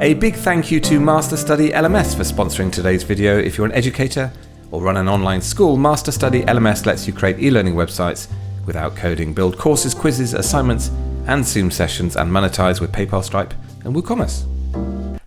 A big thank you to Master Study LMS for sponsoring today's video. If you're an educator or run an online school, Master Study LMS lets you create e-learning websites without coding, build courses, quizzes, assignments, and Zoom sessions, and monetize with PayPal, Stripe, and WooCommerce.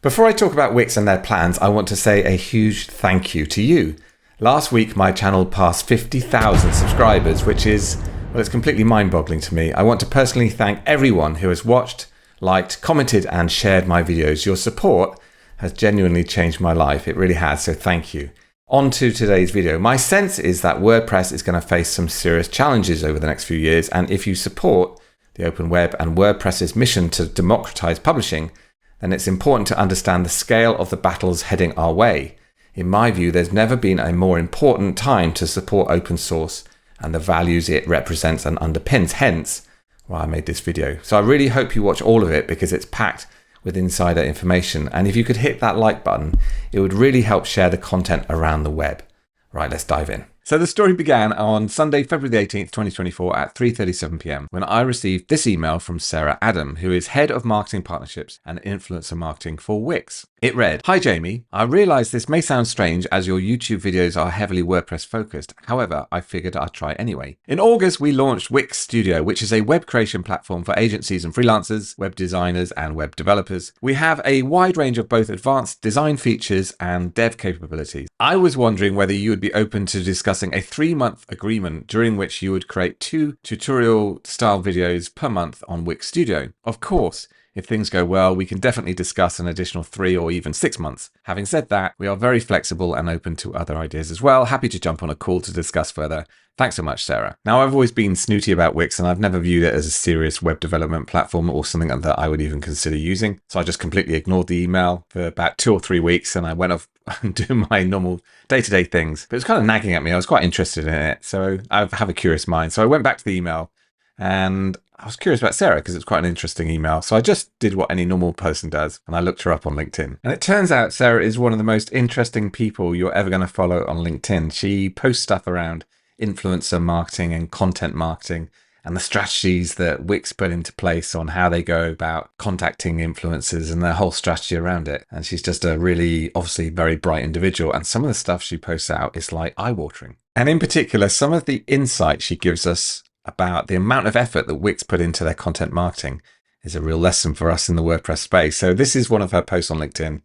Before I talk about Wix and their plans, I want to say a huge thank you to you. Last week, my channel passed 50,000 subscribers, which is, well, it's completely mind-boggling to me. I want to personally thank everyone who has watched, liked, commented, and shared my videos. Your support has genuinely changed my life. It really has, so thank you. On to today's video. My sense is that WordPress is going to face some serious challenges over the next few years, and if you support the open web and WordPress's mission to democratize publishing, then it's important to understand the scale of the battles heading our way. In my view, there's never been a more important time to support open source and the values it represents and underpins, hence why I made this video. So I really hope you watch all of it because it's packed with insider information. And if you could hit that like button, it would really help share the content around the web. Right, let's dive in. So the story began on Sunday, February the 18th, 2024 at 3:37 p.m. when I received this email from Sarah Adam, who is Head of Marketing Partnerships and Influencer Marketing for Wix. It read, "Hi Jamie, I realize this may sound strange as your YouTube videos are heavily WordPress focused. However, I figured I'd try anyway. In August, we launched Wix Studio, which is a web creation platform for agencies and freelancers, web designers and web developers. We have a wide range of both advanced design features and dev capabilities. I was wondering whether you would be open to discussing a 3-month agreement during which you would create 2 tutorial style videos per month on Wix Studio. Of course, if things go well, we can definitely discuss an additional 3 or even 6 months. Having said that, we are very flexible and open to other ideas as well. Happy to jump on a call to discuss further. Thanks so much, Sarah." Now, I've always been snooty about Wix and I've never viewed it as a serious web development platform or something that I would even consider using. So I just completely ignored the email for about 2 or 3 weeks and I went off and do my normal day-to-day things. But it was kind of nagging at me. I was quite interested in it. So I have a curious mind. So I went back to the email and I was curious about Sarah because it's quite an interesting email. So I just did what any normal person does and I looked her up on LinkedIn. And it turns out Sarah is one of the most interesting people you're ever going to follow on LinkedIn. She posts stuff around influencer marketing and content marketing and the strategies that Wix put into place on how they go about contacting influencers and their whole strategy around it. And she's just a really, obviously very bright individual. And some of the stuff she posts out is like eye-watering. And in particular, some of the insight she gives us about the amount of effort that Wix put into their content marketing is a real lesson for us in the WordPress space. So this is one of her posts on LinkedIn.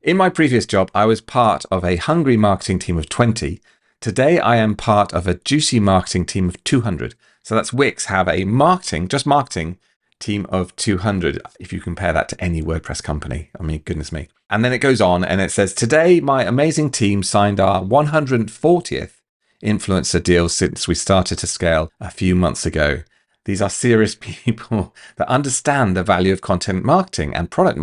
"In my previous job, I was part of a hungry marketing team of 20. Today, I am part of a juicy marketing team of 200. So that's Wix have a marketing, just marketing team of 200. If you compare that to any WordPress company, I mean, goodness me. And then it goes on and it says, "Today, my amazing team signed our 140th influencer deal since we started to scale a few months ago. These are serious people that understand the value of content marketing and product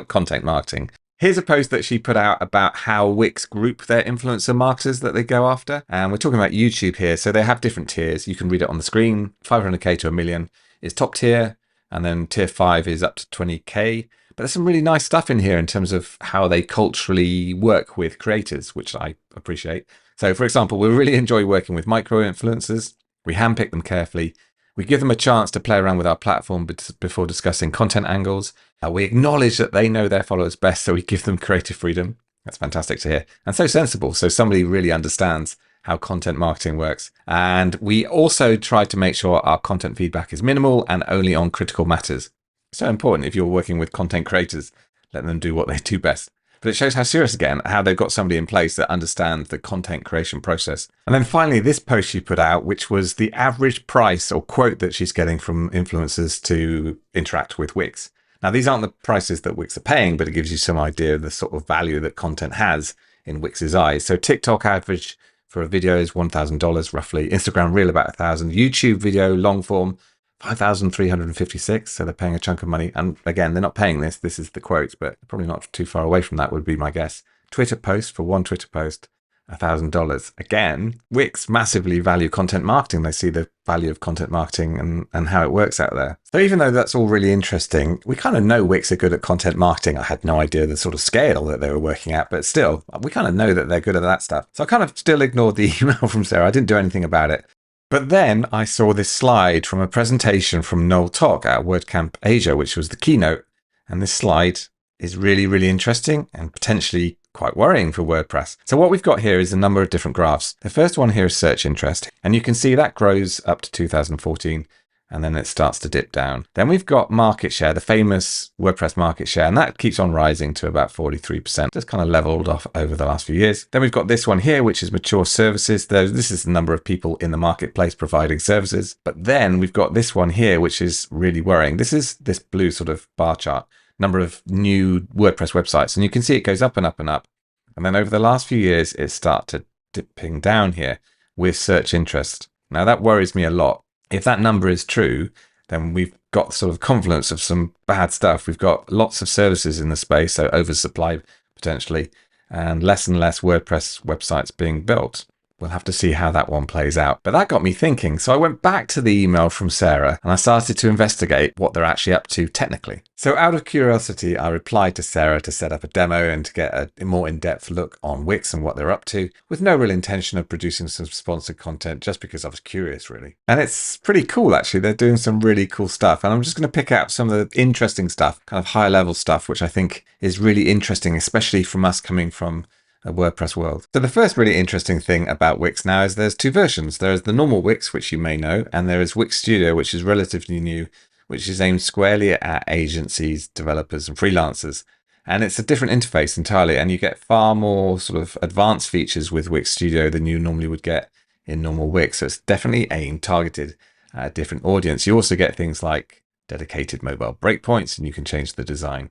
content marketing." Here's a post that she put out about how Wix group their influencer marketers that they go after. And we're talking about YouTube here. So they have different tiers. You can read it on the screen. 500K to 1 million is top tier. And then tier 5 is up to 20K. But there's some really nice stuff in here in terms of how they culturally work with creators, which I appreciate. So for example, we really enjoy working with micro influencers. We handpick them carefully. We give them a chance to play around with our platform before discussing content angles. We acknowledge that they know their followers best, so we give them creative freedom. That's fantastic to hear. And so sensible. So somebody really understands how content marketing works. And we also try to make sure our content feedback is minimal and only on critical matters. So important if you're working with content creators, let them do what they do best. But it shows how serious, again, how they've got somebody in place that understands the content creation process. And then finally, this post she put out, which was the average price or quote that she's getting from influencers to interact with Wix. Now, these aren't the prices that Wix are paying, but it gives you some idea of the sort of value that content has in Wix's eyes. So TikTok average for a video is $1,000 roughly. Instagram Reel about $1,000. YouTube video long form, 5,356. So they're paying a chunk of money. And again, they're not paying this. This is the quote, but probably not too far away from that would be my guess. Twitter post for one Twitter post, $1,000. Again, Wix massively value content marketing. They see the value of content marketing and how it works out there. So even though that's all really interesting, we kind of know Wix are good at content marketing. I had no idea the sort of scale that they were working at, but still, we kind of know that they're good at that stuff. So I kind of still ignored the email from Sarah. I didn't do anything about it. But then I saw this slide from a presentation from Noel Tock at WordCamp Asia, which was the keynote. And this slide is really, really interesting and potentially quite worrying for WordPress. So what we've got here is a number of different graphs. The first one here is search interest, and you can see that grows up to 2014. And then it starts to dip down. Then we've got market share, the famous WordPress market share, and that keeps on rising to about 43%. Just kind of leveled off over the last few years. Then we've got this one here, which is mature services. This is the number of people in the marketplace providing services. But then we've got this one here, which is really worrying. This is this blue sort of bar chart, number of new WordPress websites. And you can see it goes up and up and up. And then over the last few years, it started dipping down here with search interest. Now that worries me a lot. If that number is true, then we've got sort of confluence of some bad stuff. We've got lots of services in the space, so oversupply potentially, and less WordPress websites being built. We'll have to see how that one plays out. But that got me thinking. So I went back to the email from Sarah and I started to investigate what they're actually up to technically. So out of curiosity, I replied to Sarah to set up a demo and to get a more in-depth look on Wix and what they're up to, with no real intention of producing some sponsored content, just because I was curious really. And it's pretty cool actually. They're doing some really cool stuff. And I'm just going to pick out some of the interesting stuff, kind of high level stuff, which I think is really interesting, especially from us coming from a WordPress world. So the first really interesting thing about Wix now is there's two versions. There is the normal Wix, which you may know, and there is Wix Studio, which is relatively new, which is aimed squarely at agencies, developers, and freelancers. And it's a different interface entirely, and you get far more sort of advanced features with Wix Studio than you normally would get in normal Wix. So it's definitely aimed, targeted at a different audience. You also get things like dedicated mobile breakpoints, and you can change the design.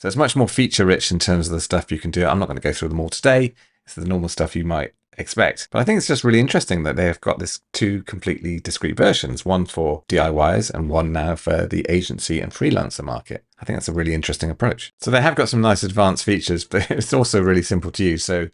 So it's much more feature rich in terms of the stuff you can do. I'm not going to go through them all today. It's the normal stuff you might expect. But I think it's just really interesting that they've got this two completely discrete versions, one for DIYers and one now for the agency and freelancer market. I think that's a really interesting approach. So they have got some nice advanced features, but it's also really simple to use. So,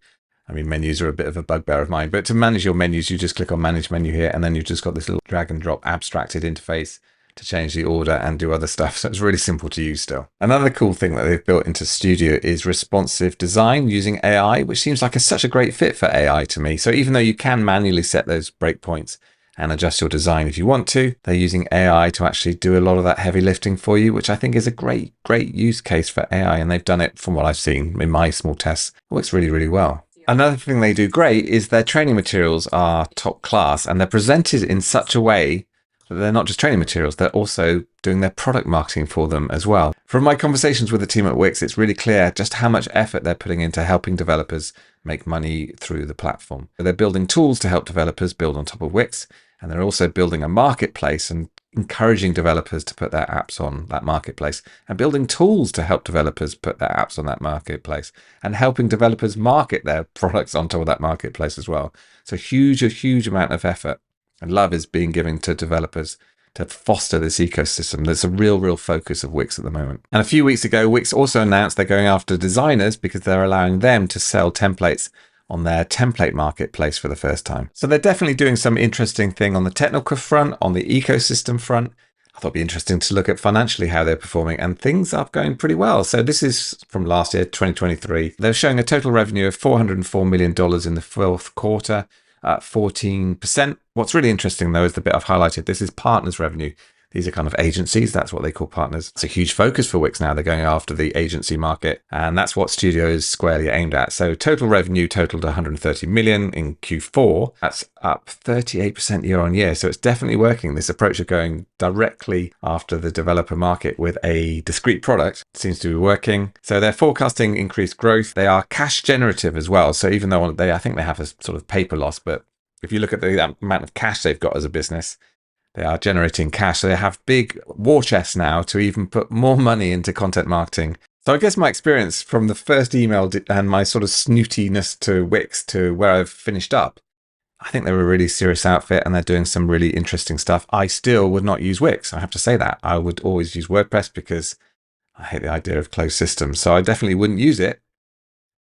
I mean, menus are a bit of a bugbear of mine, but to manage your menus, you just click on Manage Menu here, and then you've just got this little drag and drop abstracted interface to change the order and do other stuff. So it's really simple to use still. Another cool thing that they've built into Studio is responsive design using AI, which seems like such a great fit for AI to me. So even though you can manually set those breakpoints and adjust your design if you want to, they're using AI to actually do a lot of that heavy lifting for you, which I think is a great use case for AI. And they've done it, from what I've seen in my small tests, it works really, really well. Another thing they do great is their training materials are top class, and they're presented in such a way that they're not just training materials, they're also doing their product marketing for them as well. From my conversations with the team at Wix, it's really clear just how much effort they're putting into helping developers make money through the platform. They're building tools to help developers build on top of Wix, and they're also building a marketplace and encouraging developers to put their apps on that marketplace, and building tools to help developers put their apps on that marketplace, and helping developers market their products onto that marketplace as well. So a huge amount of effort and love is being given to developers to foster this ecosystem. There's a real focus of Wix at the moment. And a few weeks ago, Wix also announced they're going after designers because they're allowing them to sell templates on their template marketplace for the first time. So they're definitely doing some interesting thing on the technical front, on the ecosystem front. I thought it'd be interesting to look at financially how they're performing, and things are going pretty well. So this is from last year, 2023. They're showing a total revenue of $404 million in the fourth quarter, 14%. What's really interesting though is the bit I've highlighted. This is partners revenue. These are kind of agencies. That's what they call partners. It's a huge focus for Wix now. They're going after the agency market, and that's what Studio is squarely aimed at. So total revenue totaled 130 million in Q4. That's up 38% year on year. So it's definitely working. This approach of going directly after the developer market with a discrete product seems to be working. So they're forecasting increased growth. They are cash generative as well. So even though I think they have a sort of paper loss, but if you look at the amount of cash they've got as a business, they are generating cash. So they have big war chests now to even put more money into content marketing. So I guess my experience from the first email and my sort of snootiness to Wix to where I've finished up, I think they're a really serious outfit and they're doing some really interesting stuff. I still would not use Wix. I have to say that. I would always use WordPress because I hate the idea of closed systems. So I definitely wouldn't use it.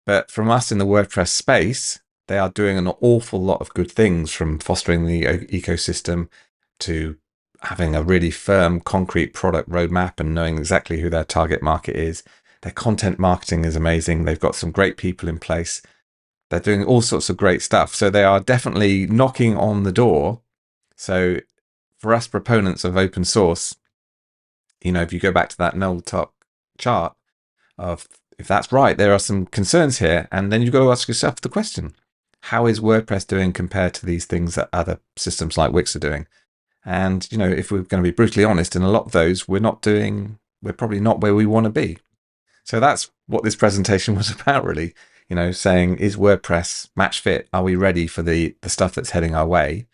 But from us in the WordPress space, they are doing an awful lot of good things, from fostering the ecosystem to having a really firm, concrete product roadmap and knowing exactly who their target market is. Their content marketing is amazing. They've got some great people in place. They're doing all sorts of great stuff. So they are definitely knocking on the door. So for us proponents of open source, if you go back to that null top chart of if that's right, there are some concerns here. And then you've got to ask yourself the question, how is WordPress doing compared to these things that other systems like Wix are doing? And, if we're going to be brutally honest, in a lot of those, we're probably not where we want to be. So that's what this presentation was about, really. Saying, is WordPress match fit? Are we ready for the stuff that's heading our way?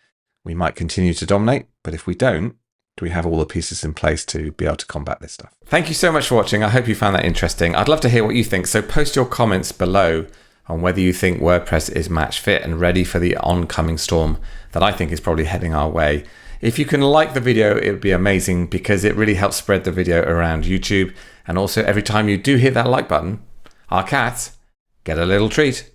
We might continue to dominate, but if we don't, do we have all the pieces in place to be able to combat this stuff? Thank you so much for watching. I hope you found that interesting. I'd love to hear what you think. So post your comments below on whether you think WordPress is match fit and ready for the oncoming storm that I think is probably heading our way. If you can like the video, it would be amazing because it really helps spread the video around YouTube. And also every time you do hit that like button, our cats get a little treat.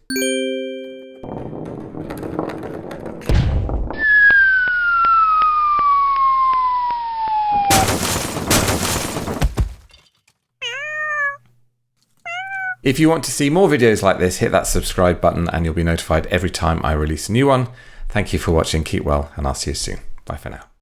If you want to see more videos like this, hit that subscribe button and you'll be notified every time I release a new one. Thank you for watching, keep well, and I'll see you soon. Bye for now.